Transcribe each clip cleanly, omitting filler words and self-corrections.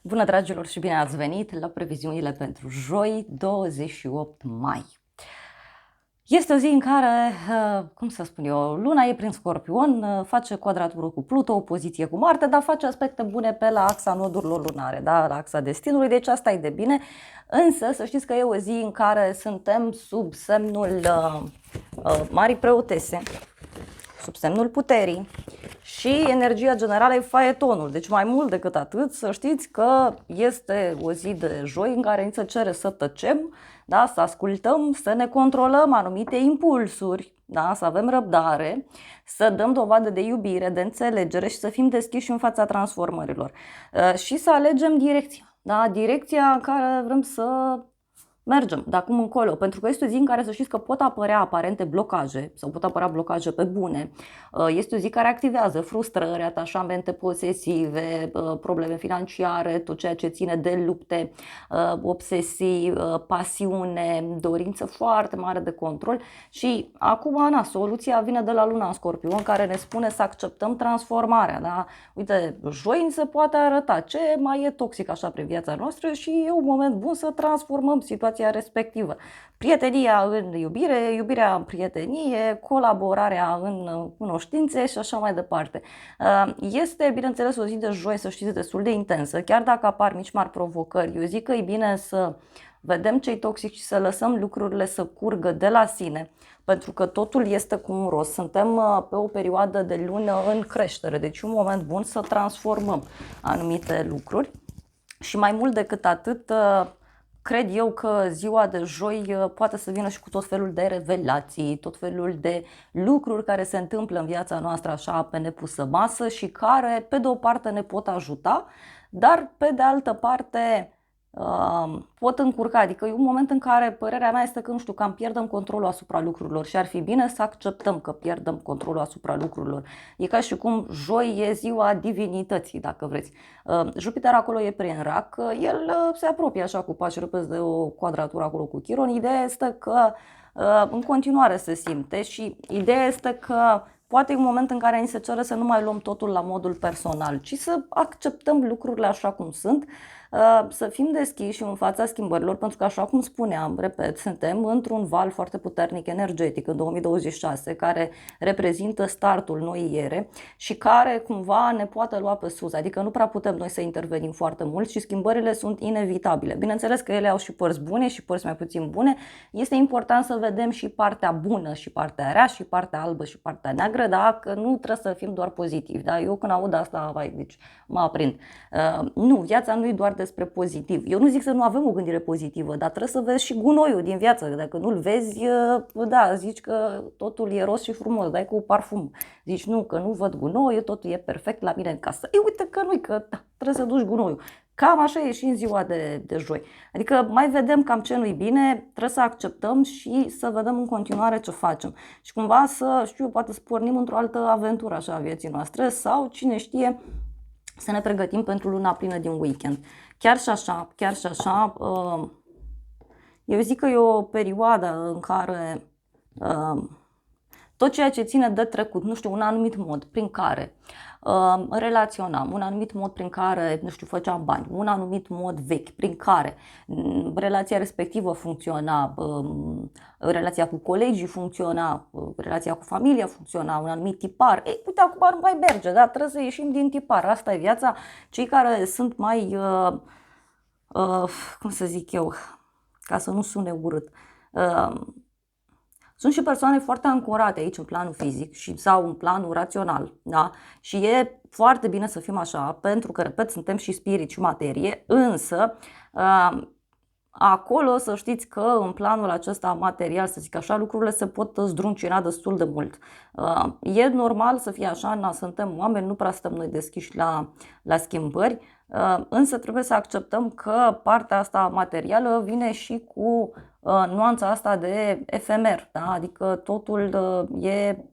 Bună, dragilor, și bine ați venit la previziunile pentru joi, 28 mai. Este o zi în care, cum să spun eu, Luna e prin Scorpion, face quadratură cu Pluto, opoziție cu Marte, dar face aspecte bune pe la axa nodurilor lunare, da? La axa destinului, deci asta e de bine. Însă să știți că e o zi în care suntem sub semnul Marii Preotese, sub semnul puterii, și energia generală e faetonul. Deci mai mult decât atât, să știți că este o zi de joi în care ni se cere să tăcem, da? Să ascultăm, să ne controlăm anumite impulsuri, da? Să avem răbdare, să dăm dovadă de iubire, de înțelegere și să fim deschiși în fața transformărilor. Și să alegem direcția, da? Direcția în care vrem să mergem de acum încolo, pentru că este o zi în care să știți că pot apărea aparente blocaje sau pot apărea blocaje pe bune. Este o zi care activează frustrări, atașamente posesive, probleme financiare, tot ceea ce ține de lupte, obsesii, pasiune, dorință foarte mare de control. Și acum, soluția vine de la Luna în Scorpion, care ne spune să acceptăm transformarea. Da? Uite, joi se poate arăta ce mai e toxic așa prin viața noastră și e un moment bun să transformăm situația respectivă. Prietenia în iubire, iubirea în prietenie, colaborarea în cunoștințe și așa mai departe. Este, bineînțeles, o zi de joi, să știți, destul de intensă, chiar dacă apar mici mari provocări. Eu zic că e bine să vedem ce-i toxic și să lăsăm lucrurile să curgă de la sine, pentru că totul este cu un rost. Suntem pe o perioadă de lună în creștere, deci un moment bun să transformăm anumite lucruri. Și mai mult decât atât, cred eu că ziua de joi poate să vină și cu tot felul de revelații, tot felul de lucruri care se întâmplă în viața noastră așa pe nepusă masă și care pe de o parte ne pot ajuta, dar pe de altă parte pot încurca. Adică e un moment în care părerea mea este că, nu știu, cam pierdem controlul asupra lucrurilor și ar fi bine să acceptăm că pierdem controlul asupra lucrurilor. E ca și cum joi e ziua divinității, dacă vreți. Jupiter acolo e prin rac, el se apropie așa cu pași repezi de o quadratură acolo cu Chiron. Ideea este că în continuare se simte și ideea este că poate e un moment în care ni se cere să nu mai luăm totul la modul personal, ci să acceptăm lucrurile așa cum sunt, să fim deschiși în fața schimbărilor, pentru că, așa cum spuneam, repet, suntem într-un val foarte puternic energetic în 2026, care reprezintă startul noii ere și care cumva ne poate lua pe sus, adică nu prea putem noi să intervenim foarte mult și schimbările sunt inevitabile. Bineînțeles că ele au și părți bune și părți mai puțin bune, este important să vedem și partea bună și partea rea și partea albă și partea neagră, da? Că nu trebuie să fim doar pozitivi, da? Eu când aud asta, vai, deci mă aprind. Nu, viața nu e doar despre pozitiv. Eu nu zic să nu avem o gândire pozitivă, dar trebuie să vezi și gunoiul din viață. Dacă nu-l vezi, da, zici că totul e roz și frumos, dai cu parfum. Zici nu, că nu văd gunoiul, totul e perfect la mine în casă. Ei, uite că nu-i, că da, trebuie să duci gunoiul. Cam așa e și în ziua de joi. Adică mai vedem cam ce nu-i bine, trebuie să acceptăm și să vedem în continuare ce facem. Și cumva să, știu, poate să pornim într-o altă aventură așa a vieții noastre sau, cine știe, să ne pregătim pentru luna plină din weekend. Chiar și așa, eu zic că e o perioadă în care tot ceea ce ține de trecut, nu știu, un anumit mod prin care relaționam, un anumit mod prin care, nu știu, făceam bani, un anumit mod vechi prin care relația respectivă funcționa, relația cu colegii funcționa, relația cu familia funcționa, un anumit tipar. Ei, uite, acum nu mai merge, da? Trebuie să ieșim din tipar. Asta e viața. Cei care sunt mai, cum să zic eu, ca să nu sune urât, sunt și persoane foarte ancorate aici în planul fizic și sau în planul rațional, da? Și e foarte bine să fim așa, pentru că, repet, suntem și spirit și materie, însă acolo să știți că în planul acesta material, să zic așa, lucrurile se pot zdruncina destul de mult. E normal să fie așa, suntem oameni, nu prea suntem noi deschiși la schimbări, însă trebuie să acceptăm că partea asta materială vine și cu nuanța asta de efemer, da? Adică totul e,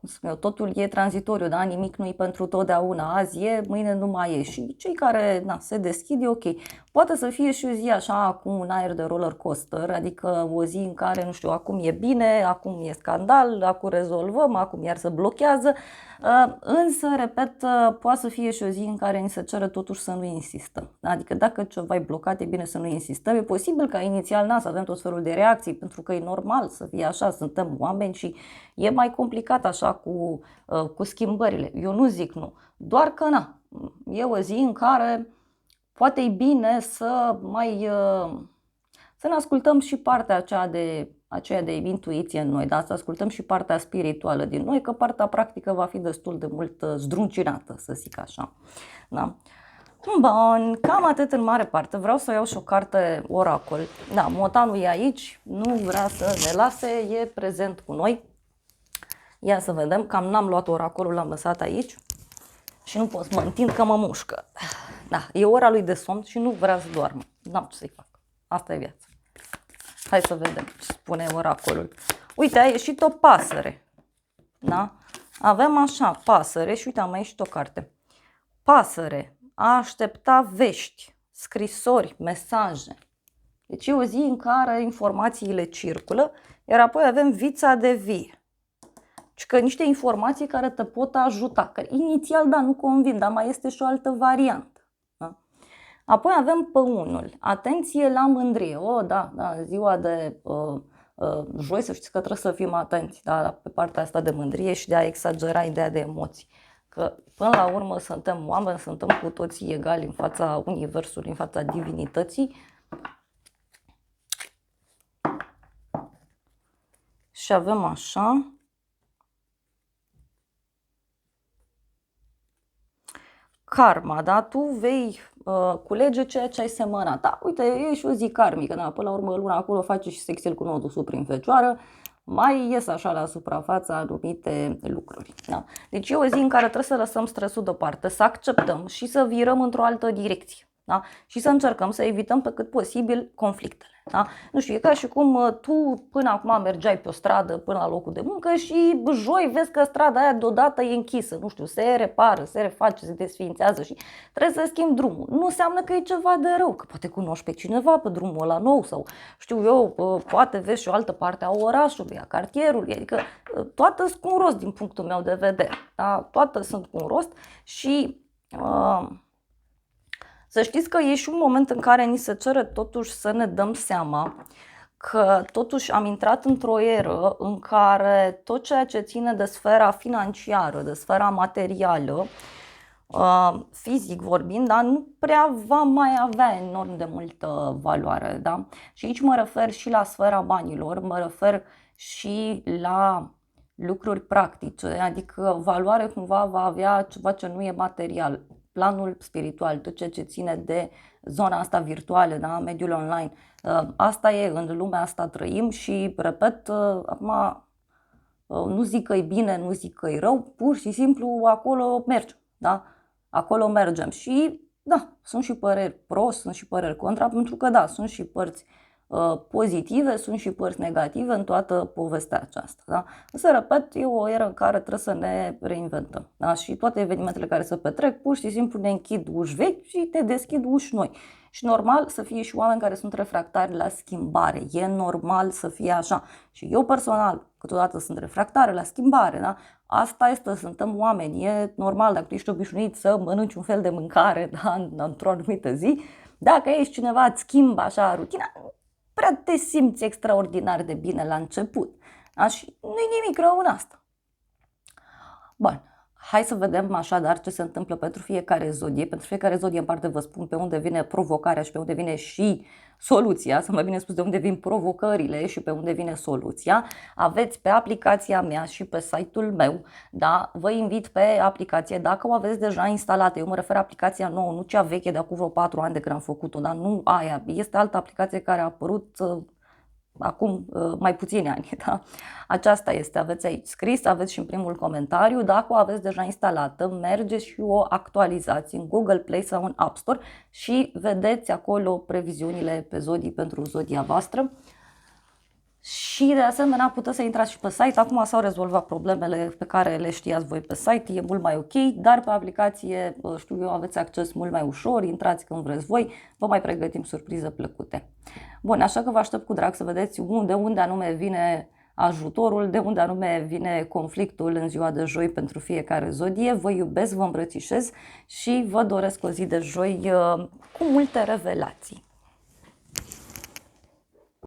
cum spun eu, totul e tranzitoriu, da? Nimic nu e pentru totdeauna, azi e, mâine nu mai e și cei care se deschid e ok. Poate să fie și o zi așa cu un aer de roller coaster, adică o zi în care, nu știu, acum e bine, acum e scandal, acum rezolvăm, acum iar se blochează, însă, repet, poate să fie și o zi în care ni se cere totuși să nu insistăm. Adică dacă ceva e blocat, e bine să nu insistăm. E posibil ca inițial să avem tot felul de reacții, pentru că e normal să fie așa, suntem oameni și e mai complicat așa cu schimbările. Eu nu zic nu, doar că e o zi în care poate e bine să ne ascultăm și partea aceea de intuiție în noi, da? Să ascultăm și partea spirituală din noi, că partea practică va fi destul de mult zdruncinată, să zic așa. Da? Bun, cam atât în mare parte. Vreau să iau și o carte oracol. Da, motanul e aici, nu vrea să ne lase, e prezent cu noi. Ia să vedem, cam n-am luat oracolul, l-am lăsat aici și nu pot să mă întind că mă mușcă. Da, e ora lui de somn și nu vrea să doarmă. N-am ce să-i fac. Asta e viața. Hai să vedem ce spune oracolul. Uite, a ieșit o pasăre. Da? Avem așa, pasăre și uite, am mai ieșit o carte. Pasăre, a aștepta vești, scrisori, mesaje. Deci e o zi în care informațiile circulă, iar apoi avem vița de vie. Și că niște informații care te pot ajuta. Că inițial, da, nu convin, dar mai este și o altă variantă. Da? Apoi avem păunul. Atenție la mândrie. Da, ziua de joi, să știți că trebuie să fim atenți, da, pe partea asta de mândrie și de a exagera ideea de emoții. Că până la urmă suntem oameni, suntem cu toții egali în fața universului, în fața divinității. Și avem așa. Karma, da? Tu vei culege ceea ce ai semănat. Da, uite, e și o zi karmică, da? Până la urmă luna acolo face și sextil cu nodul sub prin Fecioară, mai ies așa la suprafața anumite lucruri. Da? Deci e o zi în care trebuie să lăsăm stresul deoparte, să acceptăm și să virăm într-o altă direcție. Da? Și să încercăm să evităm pe cât posibil conflictele. Da? Nu știu, e ca și cum tu până acum mergeai pe o stradă până la locul de muncă și joi vezi că strada aia deodată e închisă, nu știu, se repară, se reface, se desființează și trebuie să schimbi drumul. Nu înseamnă că e ceva de rău, că poate cunoști pe cineva pe drumul ăla nou sau știu eu, poate vezi și o altă parte a orașului, a cartierului, adică toate sunt cu un rost din punctul meu de vedere. Da? Toate sunt cu un rost și să știți că e și un moment în care ni se cere totuși să ne dăm seama că totuși am intrat într-o eră în care tot ceea ce ține de sfera financiară, de sfera materială, fizic vorbind, da, nu prea va mai avea enorm de multă valoare. Da? Și aici mă refer și la sfera banilor, mă refer și la lucruri practice, adică valoare cumva va avea ceva ce nu e material. Planul spiritual, tot ceea ce ține de zona asta virtuală, da, mediul online. Asta e, în lumea asta trăim și, repet, acum nu zic că e bine, nu zic că e rău, pur și simplu acolo mergem, da? Acolo mergem și, da, sunt și păreri pro, sunt și păreri contra, pentru că, da, sunt și părți pozitive, sunt și părți negative în toată povestea aceasta. Da? Însă, repet, e o eră în care trebuie să ne reinventăm. Da? Și toate evenimentele care se petrec, pur și simplu ne închid uși vechi și ne deschid uși noi. Și normal să fie și oameni care sunt refractari la schimbare. E normal să fie așa. Și eu personal, câteodată sunt refractare la schimbare. Da? Asta este, suntem oameni. E normal dacă tu ești obișnuit să mănânci un fel de mâncare, da, într-o anumită zi. Dacă ești cineva, îți schimbă așa rutina, prea te simți extraordinar de bine la început. Da? Și nu-i nimic rău în asta. Bun, hai să vedem așadar ce se întâmplă pentru fiecare zodie. Pentru fiecare zodie în parte vă spun pe unde vine provocarea și pe unde vine și soluția, sau mai bine spus de unde vin provocările și pe unde vine soluția. Aveți pe aplicația mea și pe site-ul meu, da? Vă invit pe aplicație, dacă o aveți deja instalată, eu mă refer aplicația nouă, nu cea veche de acum vreo 4 ani de când am făcut-o, dar nu aia, este altă aplicație care a apărut acum mai puțini ani. Da? Aceasta este, aveți aici scris, aveți și în primul comentariu. Dacă o aveți deja instalată, mergeți și o actualizați în Google Play sau în App Store și vedeți acolo previziunile pe zodii pentru zodia voastră. Și de asemenea puteți să intrați și pe site. Acum s-au rezolvat problemele pe care le știați voi pe site, e mult mai ok, dar pe aplicație, știu eu, aveți acces mult mai ușor, intrați când vreți voi, vă mai pregătim surprize plăcute. Bun, așa că vă aștept cu drag să vedeți unde anume vine ajutorul, de unde anume vine conflictul în ziua de joi pentru fiecare zodie. Vă iubesc, vă îmbrățișez și vă doresc o zi de joi cu multe revelații.